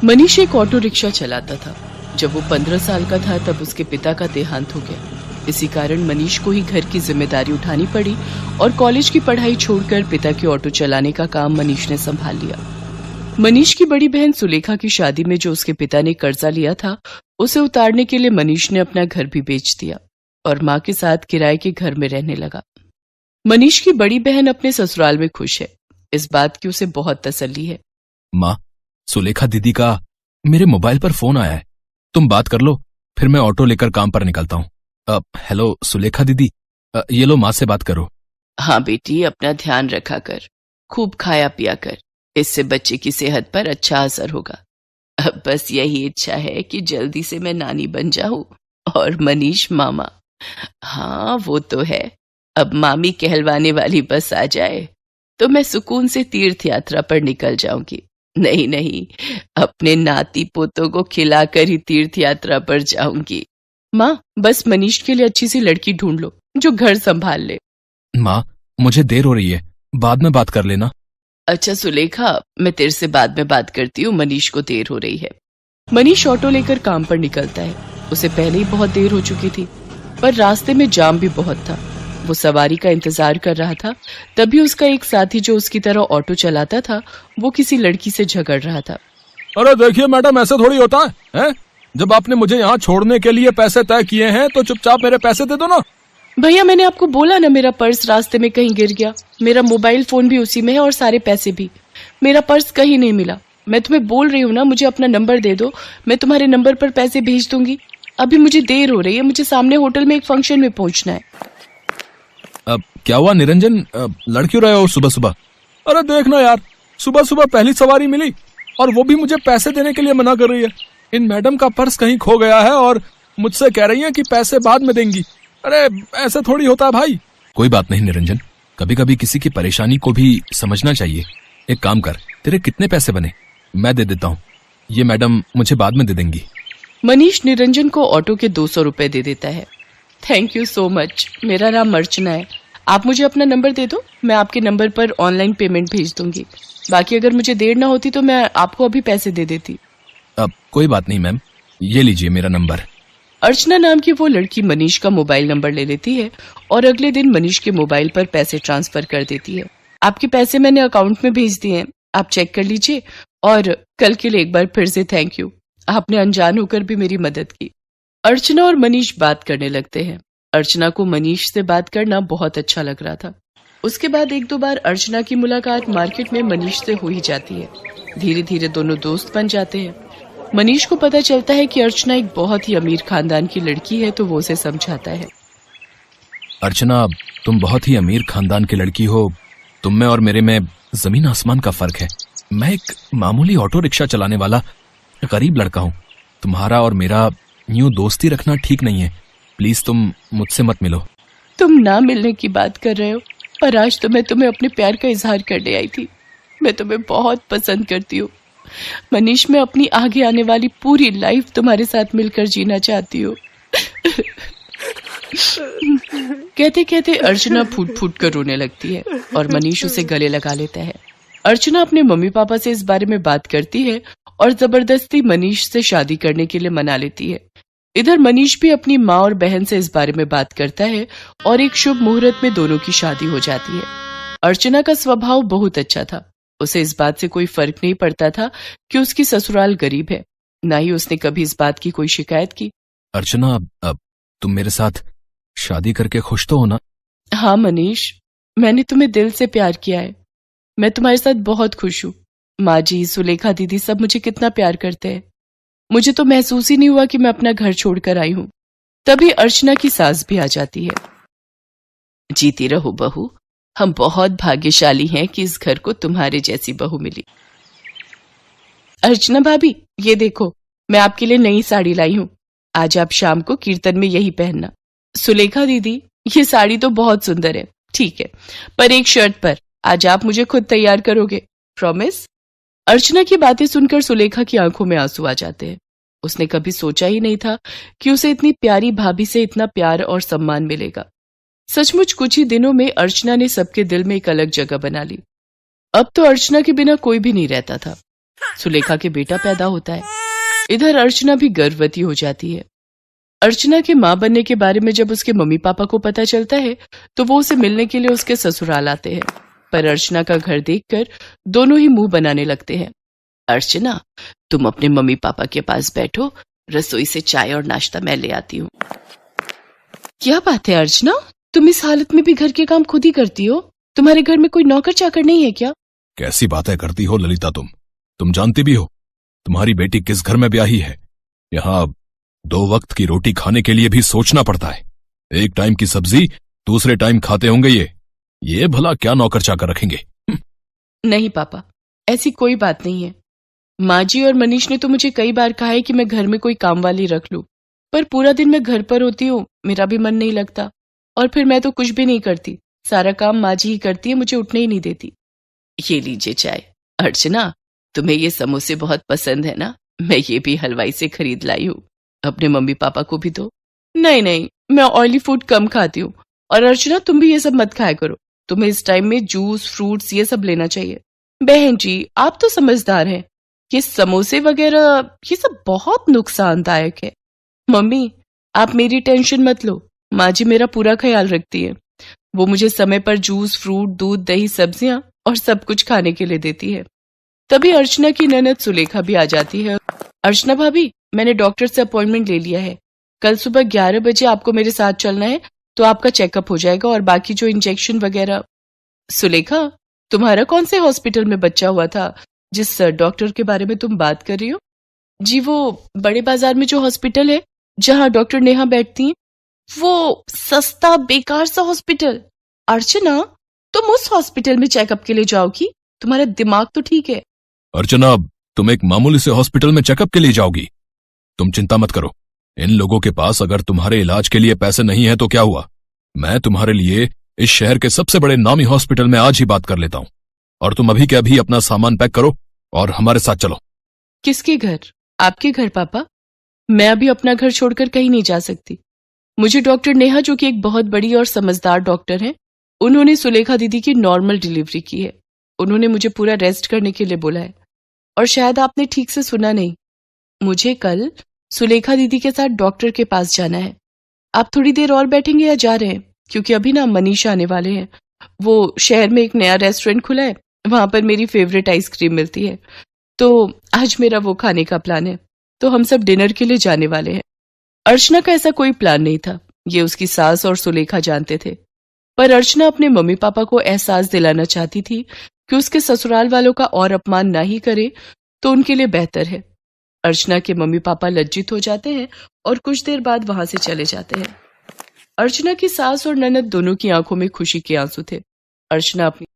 मनीष एक auto rickshaw चलाता था। जब वो 15 साल का था तब उसके पिता का देहांत हो गया। इसी कारण मनीष को ही घर की जिम्मेदारी उठानी पड़ी और कॉलेज की पढ़ाई छोड़कर पिता की ऑटो चलाने का काम मनीष ने संभाल लिया। मनीष की बड़ी बहन सुलेखा की शादी में जो उसके पिता ने कर्जा लिया था, उसे उतारने के लिए मनीष ने अपना घर भी बेच दिया और माँ के साथ किराए के घर में रहने लगा। मनीष की बड़ी बहन अपने ससुराल में खुश है। इस बात की उसे बहुत तसल्ली है। माँ, सुलेखा दीदी का मेरे मोबाइल पर फोन आया है, तुम बात कर लो, फिर मैं ऑटो लेकर काम पर निकलता हूँ। हेलो सुलेखा दीदी, ये लो माँ से बात करो। हाँ बेटी, अपना ध्यान रखा कर, खूब खाया पिया कर, इससे बच्चे की सेहत पर अच्छा असर होगा। अब बस यही इच्छा है कि जल्दी से मैं नानी बन जाऊं और मनीष मामा। हाँ वो तो है, अब मामी कहलवाने वाली बस आ जाए तो मैं सुकून से तीर्थ यात्रा पर निकल जाऊंगी। नहीं, अपने नाती पोतों को खिलाकर ही तीर्थ यात्रा पर जाऊंगी। माँ, बस मनीष के लिए अच्छी सी लड़की ढूंढ लो जो घर संभाल ले। माँ, मुझे देर हो रही है, बाद में बात कर लेना। अच्छा सुलेखा, मैं तेरे से बाद में बात करती हूँ, मनीष को देर हो रही है। मनीष ऑटो लेकर काम पर निकलता है। उसे पहले ही बहुत देर हो चुकी थी, पर रास्ते में जाम भी बहुत था। वो सवारी का इंतजार कर रहा था, तभी उसका एक साथी जो उसकी तरह ऑटो चलाता था, वो किसी लड़की से झगड़ रहा था। अरे देखिए मैडम, ऐसा थोड़ी होता है? जब आपने मुझे यहाँ छोड़ने के लिए पैसे तय किए हैं तो चुपचाप मेरे पैसे दे दो ना। भैया, मैंने आपको बोला ना, मेरा पर्स रास्ते में कहीं गिर गया। मेरा मोबाइल फोन भी उसी में है और सारे पैसे भी। मेरा पर्स कहीं नहीं मिला। मैं तुम्हें बोल रही हूँ ना, मुझे अपना नंबर दे दो, मैं तुम्हारे नंबर पर पैसे भेज दूंगी। अभी मुझे देर हो रही है, मुझे सामने होटल में एक फंक्शन में पहुंचना है। अब क्या हुआ निरंजन, लड़ क्यों रहे हो सुबह सुबह? अरे देखना यार, सुबह सुबह पहली सवारी मिली और वो भी मुझे पैसे देने के लिए मना कर रही है। इन मैडम का पर्स कहीं खो गया है और मुझसे कह रही है कि पैसे बाद में देंगी। अरे ऐसा थोड़ी होता है भाई। कोई बात नहीं निरंजन, कभी कभी किसी की परेशानी को भी समझना चाहिए। एक काम कर, तेरे कितने पैसे बने मैं दे देता हूँ, ये मैडम मुझे बाद में दे देंगी। मनीष निरंजन को ऑटो के 200 रुपए दे देता है। थैंक यू सो मच, मेरा नाम अर्चना है। आप मुझे अपना नंबर दे दो, मैं आपके नंबर पर ऑनलाइन पेमेंट भेज दूंगी। बाकी अगर मुझे देर ना होती तो मैं आपको अभी पैसे दे देती। अब कोई बात नहीं मैम, ये लीजिए मेरा नंबर। अर्चना नाम की वो लड़की मनीष का मोबाइल नंबर ले लेती है और अगले दिन मनीष के मोबाइल पर पैसे ट्रांसफर कर देती है। आपके पैसे मैंने अकाउंट में भेज दिए हैं, आप चेक कर लीजिए। और कल के लिए एक बार फिर से थैंक यू, आपने अनजान होकर भी मेरी मदद की। अर्चना और मनीष बात करने लगते हैं। अर्चना को मनीष से बात करना बहुत अच्छा लग रहा था। उसके बाद एक दो बार अर्चना की मुलाकात मार्केट में मनीष से हो ही जाती है। धीरे धीरे दोनों दोस्त बन जाते हैं। मनीष को पता चलता है कि अर्चना एक बहुत ही अमीर खानदान की लड़की है, तो वो उसे समझाता है। अर्चना, तुम बहुत ही अमीर खानदान की लड़की हो, तुम में और मेरे में जमीन आसमान का फर्क है। मैं एक मामूली ऑटो रिक्शा चलाने वाला गरीब लड़का हूँ। तुम्हारा और मेरा यूं दोस्ती रखना ठीक नहीं है, प्लीज तुम मुझसे मत मिलो। तुम ना मिलने की बात कर रहे हो, पर आज तो मैं तुम्हें अपने प्यार का इजहार करने आई थी। मैं तुम्हें बहुत पसंद करती हूँ मनीष। मैं अपनी आगे आने वाली पूरी लाइफ तुम्हारे साथ मिलकर जीना चाहती हूँ। कहते कहते अर्चना फूट फूट कर रोने लगती है और मनीष उसे गले लगा लेता है। अर्चना अपने मम्मी पापा से इस बारे में बात करती है और जबरदस्ती मनीष से शादी करने के लिए मना लेती है। इधर मनीष भी अपनी माँ और बहन से इस बारे में बात करता है और एक शुभ मुहूर्त में दोनों की शादी हो जाती है। अर्चना का स्वभाव बहुत अच्छा था। उसे इस बात से कोई फर्क नहीं पड़ता था कि उसकी ससुराल गरीब है, ना ही उसने कभी इस बात की कोई शिकायत की। अर्चना, अब तुम मेरे साथ शादी करके खुश तो हो ना? हाँ मनीष, मैंने तुम्हें दिल से प्यार किया है। मैं तुम्हारे साथ बहुत खुश हूँ। माँ जी, सुलेखा दीदी सब मुझे कितना प्यार करते हैं। मुझे तो महसूस ही नहीं हुआ कि मैं अपना घर छोड़कर आई हूँ। तभी अर्चना की सास भी आ जाती है। जीती रहो बहू, हम बहुत भाग्यशाली हैं कि इस घर को तुम्हारे जैसी बहू मिली। अर्चना भाभी, ये देखो, मैं आपके लिए नई साड़ी लाई हूँ। आज आप शाम को कीर्तन में यही पहनना। सुलेखा दीदी, ये साड़ी तो बहुत सुंदर है, ठीक है, पर एक शर्त पर, आज आप मुझे खुद तैयार करोगे, प्रॉमिस? अर्चना की बातें सुनकर सुलेखा की आंखों में आंसू आ जाते हैं। उसने कभी सोचा ही नहीं था कि उसे इतनी प्यारी भाभी से इतना प्यार और सम्मान मिलेगा। सचमुच कुछ ही दिनों में अर्चना ने सबके दिल में एक अलग जगह बना ली। अब तो अर्चना के बिना कोई भी नहीं रहता था। सुलेखा के बेटा पैदा होता है। इधर अर्चना भी गर्भवती हो जाती है। अर्चना के मां बनने के बारे में जब उसके मम्मी पापा को पता चलता है तो वो उसे मिलने के लिए उसके ससुराल आते हैं, पर अर्चना का घर देखकर दोनों ही मुंह बनाने लगते हैं। अर्चना, तुम अपने मम्मी पापा के पास बैठो, रसोई से चाय और नाश्ता मैं ले आती हूँ। क्या बात है अर्चना, तुम इस हालत में भी घर के काम खुद ही करती हो? तुम्हारे घर में कोई नौकर चाकर नहीं है क्या? कैसी बातें करती हो ललिता तुम जानती भी हो तुम्हारी बेटी किस घर में ब्याही है। यहाँ 2 वक्त की रोटी खाने के लिए भी सोचना पड़ता है। एक टाइम की सब्जी दूसरे टाइम खाते होंगे ये भला क्या नौकर चाकर रखेंगे? नहीं पापा, ऐसी कोई बात नहीं है। माँ जी और मनीष ने तो मुझे कई बार कहा है कि मैं घर में कोई काम वाली रख लूं, पर पूरा दिन मैं घर पर होती हूँ, मेरा भी मन नहीं लगता, और फिर मैं तो कुछ भी नहीं करती, सारा काम माँ जी ही करती है, मुझे उठने ही नहीं देती। ये लीजिए चाय। अर्चना, तुम्हें ये समोसे बहुत पसंद है ना? मैं ये भी हलवाई से खरीद लाई हूँ, अपने मम्मी पापा को भी दो। नहीं, मैं ऑयली फूड कम खाती हूँ। और अर्चना, तुम भी ये सब मत खाया करो, तुम्हें इस टाइम में जूस, फ्रूट्स ये सब लेना चाहिए। बहन जी, आप तो समझदार हैं, ये समोसे वगैरह ये सब बहुत नुकसानदायक है। मम्मी, आप मेरी टेंशन मत लो, माँ जी मेरा पूरा ख्याल रखती है। वो मुझे समय पर जूस, फ्रूट, दूध, दही, सब्जियां और सब कुछ खाने के लिए देती है। तभी अर्चना की ननद सुलेखा भी आ जाती है। अर्चना भाभी, मैंने डॉक्टर से अपॉइंटमेंट ले लिया है, कल सुबह 11 बजे आपको मेरे साथ चलना है, तो आपका चेकअप हो जाएगा और बाकी जो इंजेक्शन वगैरह। सुलेखा, तुम्हारा कौन से हॉस्पिटल में बच्चा हुआ था जिस डॉक्टर के बारे में तुम बात कर रही हो? जी, वो बड़े बाजार में जो हॉस्पिटल है जहां डॉक्टर नेहा बैठती हैं, वो सस्ता बेकार सा हॉस्पिटल। अर्चना, तुम उस हॉस्पिटल में चेकअप के लिए जाओगी? तुम्हारा दिमाग तो ठीक है। अर्चना, तुम एक मामूली से हॉस्पिटल में चेकअप के लिए जाओगी? तुम चिंता मत करो, इन लोगों के पास अगर तुम्हारे इलाज के लिए पैसे नहीं है तो क्या हुआ, मैं तुम्हारे लिए इस शहर के सबसे बड़े नामी हॉस्पिटल में आज ही बात कर लेता हूं। और तुम अभी के अभी अपना सामान पैक करो और हमारे साथ चलो। किसके घर? आपके घर पापा? मैं अभी अपना घर छोड़कर कहीं नहीं जा सकती। मुझे डॉक्टर नेहा, जो कि एक बहुत बड़ी और समझदार डॉक्टर हैं, उन्होंने सुलेखा दीदी की नॉर्मल डिलीवरी की है। उन्होंने मुझे पूरा रेस्ट करने के लिए बोला है। और शायद आपने ठीक से सुना नहीं, मुझे कल सुलेखा दीदी के साथ डॉक्टर के पास जाना है। आप थोड़ी देर और बैठेंगे या जा रहे हैं? क्योंकि अभी ना मनीष आने वाले हैं। वो शहर में एक नया रेस्टोरेंट खुला है, वहां पर मेरी फेवरेट आइसक्रीम मिलती है, तो आज मेरा वो खाने का प्लान है, तो हम सब डिनर के लिए जाने वाले हैं। अर्चना का ऐसा कोई प्लान नहीं था, ये उसकी सास और सुलेखा जानते थे, पर अर्चना अपने मम्मी पापा को एहसास दिलाना चाहती थी कि उसके ससुराल वालों का और अपमान ना ही करे तो उनके लिए बेहतर है। अर्चना के मम्मी पापा लज्जित हो जाते हैं और कुछ देर बाद वहां से चले जाते हैं। अर्चना की सास और ननद दोनों की आंखों में खुशी के आंसू थे। अर्चना अपनी